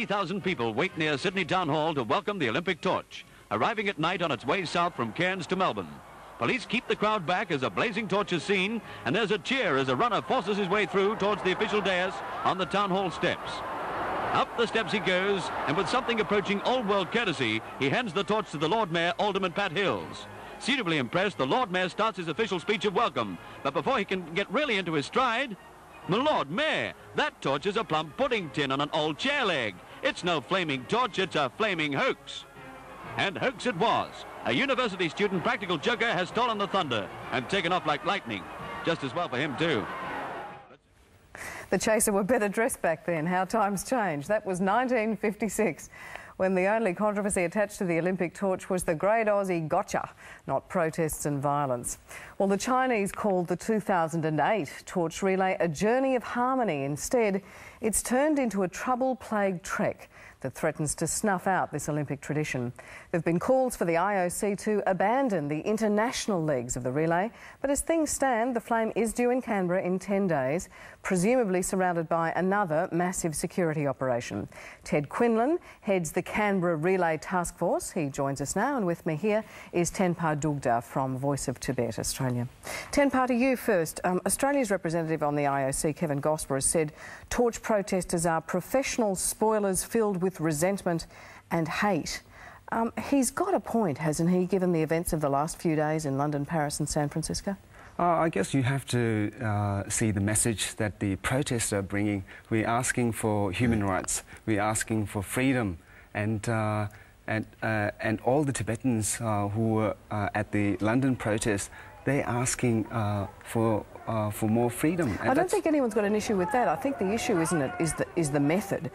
30,000 people wait near Sydney Town Hall to welcome the Olympic torch, arriving at night on its way south from Cairns to Melbourne. Police keep the crowd back as a blazing torch is seen, and there's a cheer as a runner forces his way through towards the official dais on the Town Hall steps. Up the steps he goes, and with something approaching old-world courtesy, he hands the torch to the Lord Mayor, Alderman Pat Hills. Suitably impressed, the Lord Mayor starts his official speech of welcome, but before he can get really into his stride, "My Lord Mayor, that torch is a plum pudding tin on an old chair leg. It's no flaming torch, it's a flaming hoax." And hoax it was. A university student practical joker has stolen the thunder and taken off like lightning. Just as well for him, too. The Chaser were better dressed back then. How times change. That was 1956, when the only controversy attached to the Olympic torch was the great Aussie gotcha, not protests and violence. Well, the Chinese called the 2008 torch relay a journey of harmony. Instead, it's turned into a trouble-plagued trek that threatens to snuff out this Olympic tradition. There have been calls for the IOC to abandon the international legs of the relay, but as things stand, the flame is due in Canberra in 10 days, presumably surrounded by another massive security operation. Ted Quinlan heads the Canberra Relay Task Force. He joins us now, and with me here is Tenpa Dugda from Voice of Tibet, Australia. Tenpa, to you first. Australia's representative on the IOC, Kevin Gosper, has said torch protesters are professional spoilers filled with resentment and hate. He's got a point, hasn't he, given the events of the last few days in London, Paris and San Francisco? I guess you have to see the message that the protests are bringing. We're asking for human rights, we're asking for freedom, and all the Tibetans who were at the London protests, they're asking for more freedom. And I don't think anyone's got an issue with that. I think the issue, isn't it, is the method.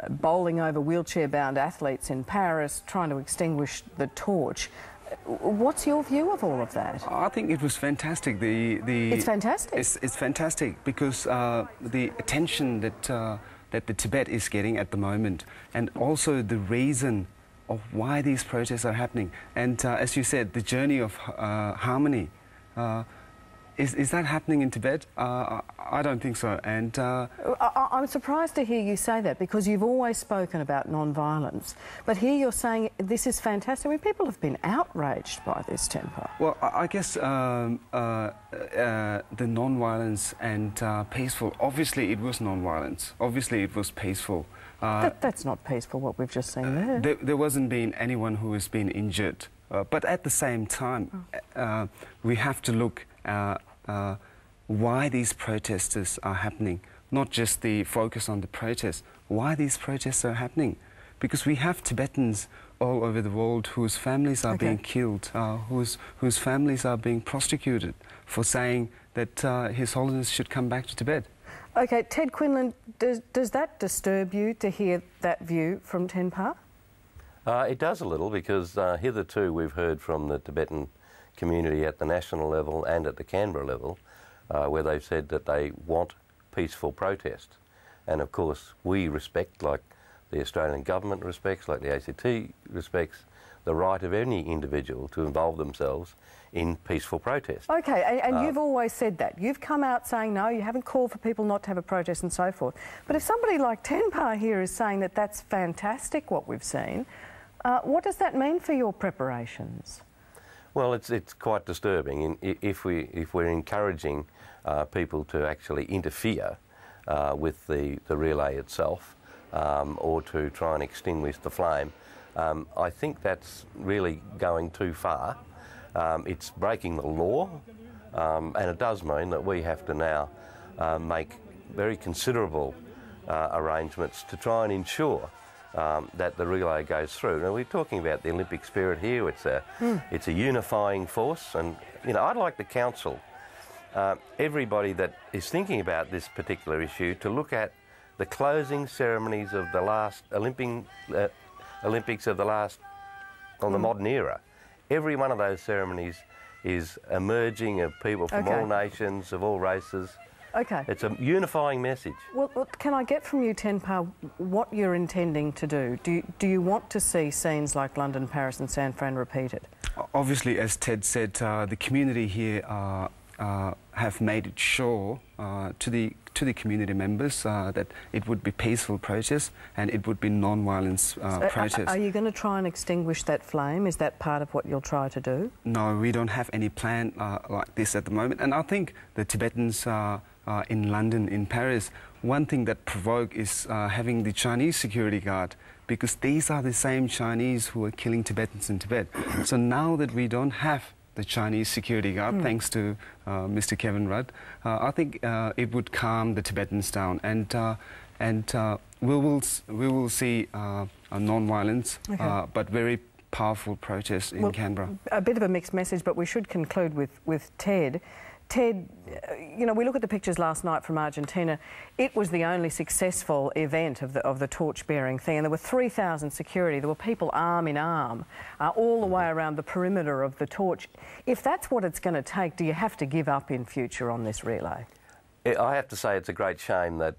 Bowling over wheelchair-bound athletes in Paris, trying to extinguish the torch. What's your view of all of that? I think it was fantastic. It's fantastic. It's fantastic because the attention that the Tibet is getting at the moment, and also the reason of why these protests are happening. And as you said, the journey of harmony. Is that happening in Tibet? I don't think so. And I'm surprised to hear you say that, because you've always spoken about non-violence. But here you're saying this is fantastic. I mean, people have been outraged by this, Tenpa. Well, I guess the non-violence and peaceful, obviously it was non-violence. Obviously it was peaceful. That's not peaceful, what we've just seen there. There wasn't been anyone who has been injured. But at the same time, we have to look why these protesters are happening, not just the focus on the protests, why these protests are happening. Because we have Tibetans all over the world whose families are being killed, whose families are being prosecuted for saying that His Holiness should come back to Tibet. OK, Ted Quinlan, does that disturb you to hear that view from Tenpa? It does a little, because hitherto we've heard from the Tibetan community at the national level and at the Canberra level, where they've said that they want peaceful protest. And of course we respect, like the Australian government respects, like the ACT respects, the right of any individual to involve themselves in peaceful protest. OK, and you've always said that. You've come out saying no, you haven't called for people not to have a protest and so forth. But if somebody like Tenpa here is saying that that's fantastic, what we've seen, what does that mean for your preparations? Well, it's quite disturbing if we're encouraging people to actually interfere with the relay itself, or to try and extinguish the flame. I think that's really going too far. It's breaking the law, and it does mean that we have to now make very considerable arrangements to try and ensure that the relay goes through. Now, we're talking about the Olympic spirit here. It's a unifying force, and I'd like the council, everybody that is thinking about this particular issue, to look at the closing ceremonies of the last Olympics of the last, on the modern era. Every one of those ceremonies is emerging of people from all nations, of all races. OK. It's a unifying message. Well, can I get from you, Tenpa, what you're intending to do? Do you want to see scenes like London, Paris and San Fran repeated? Obviously, as Ted said, the community here have made it sure to the community members that it would be peaceful protest and it would be non-violence protest. Are you going to try and extinguish that flame? Is that part of what you'll try to do? No, we don't have any plan like this at the moment. And I think the Tibetans in London, in Paris, one thing that provoked is having the Chinese security guard, because these are the same Chinese who are killing Tibetans in Tibet. So now that we don't have the Chinese security guard, thanks to Mr. Kevin Rudd, I think it would calm the Tibetans down, and we will see a non-violence but very powerful protest in Canberra. A bit of a mixed message, but we should conclude with Ted. Ted, you know, we look at the pictures last night from Argentina. It was the only successful event of the torch-bearing thing, and there were 3,000 security. There were people arm in arm all the way around the perimeter of the torch. If that's what it's going to take, do you have to give up in future on this relay? I have to say it's a great shame that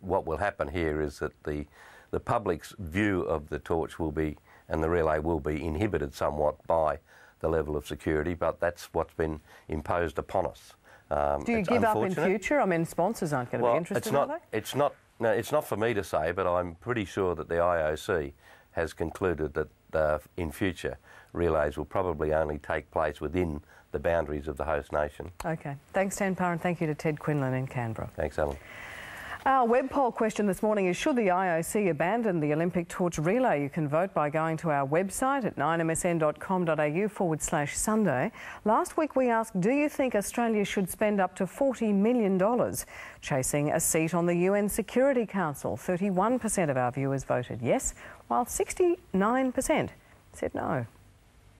what will happen here is that the public's view of the torch will be, and the relay will be, inhibited somewhat by the level of security, but that's what's been imposed upon us. Do you give up in future? I mean, sponsors aren't going to be interested, are they? It's not for me to say, but I'm pretty sure that the IOC has concluded that in future relays will probably only take place within the boundaries of the host nation. OK. Thanks, Tan Parran. Thank you to Ted Quinlan in Canberra. Thanks, Alan. Our web poll question this morning is, should the IOC abandon the Olympic torch relay? You can vote by going to our website at 9msn.com.au/Sunday. Last week we asked, do you think Australia should spend up to $40 million chasing a seat on the UN Security Council? 31% of our viewers voted yes, while 69% said no.